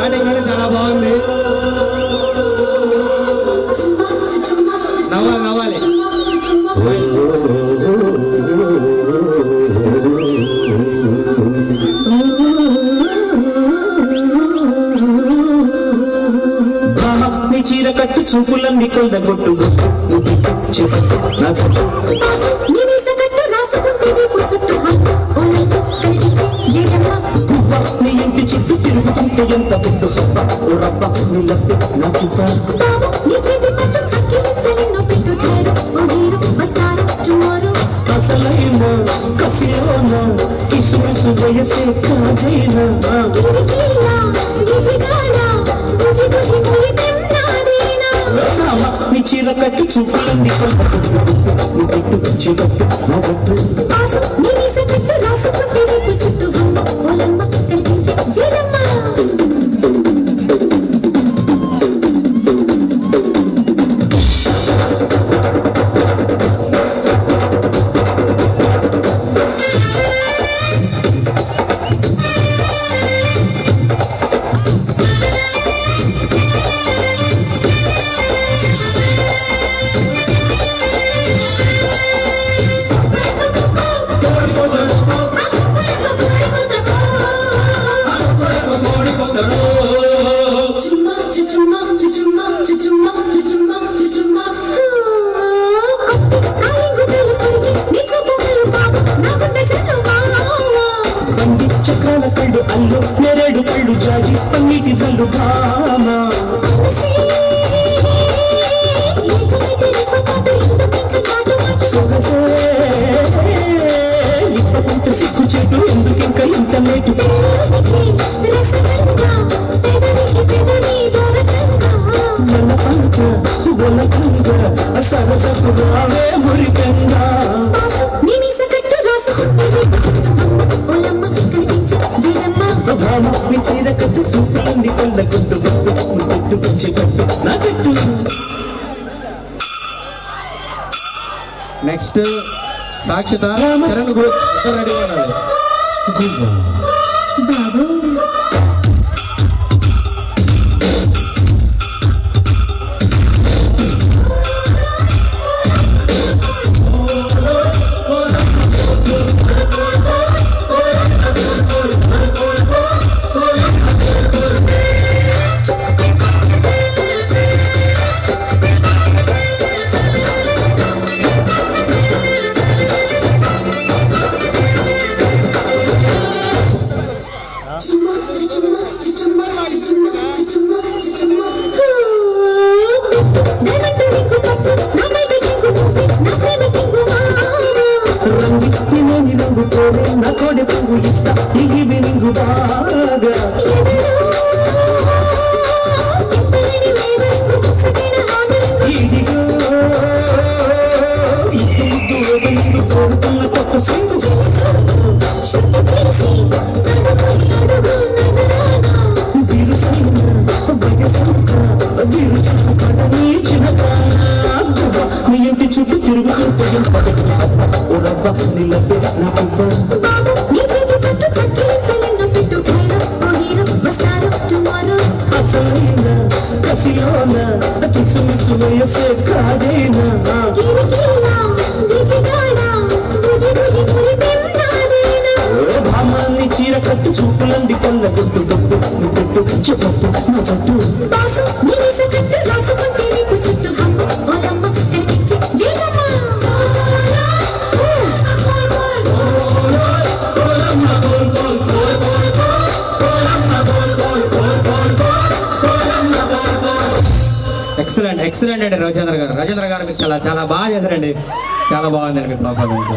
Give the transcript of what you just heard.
Starting లోనే చాలా బాగుంది. నవ్వాలి నవ్వాలి. చీర కట్టు చూపులన్నీ కొల్లగొట్టు నీ ఇంటి చుట్టూ తిరుగుతుంటే ఎంత బుడ్డు అసలైన కసిలోన కిసుమిసు వయసే కాజైనా నీ చీర కట్టి చూపులన్నీ చక్రాల కళ్ళు అల్లు నెరేడు కళ్ళు జాజి పన్నీటి జల్లు భామా సొగసే ఇప్పకుంటే సిగ్గు చెట్టు ఎందుకింక ఇంత లేటు సరసపు రావే మురికంగా చీర కట్టు చూపులంది కొల్ల గుడ్డు గుట్టు పిచ్చి కట్టు నా చెట్టు. Next Sakshitha Charan group ready ఉండాలి. నా కోడి పువ్వు ఇస్తా ఈవినింగు బాగా ఇదిగో ఇద్దు కోరుతున్న కొత్త సింగు నీ ఇంటి చుట్టూ తిరుగుతుంటే అసలైన కసిలోన కిసుమిసు వయసే కాజైనా భామాన్ని చీర కట్టు చూపులండి కొల్ల గుట్టు గుట్టు చెప్పట్టు నా చెట్టు ఎక్సలెంట్ ఎక్సలెంట్ అండి రాజేంద్ర గారు మీకు చాలా చాలా బాగా చేశారండి. చాలా బాగుందండి మీ పర్ఫార్మెన్స్.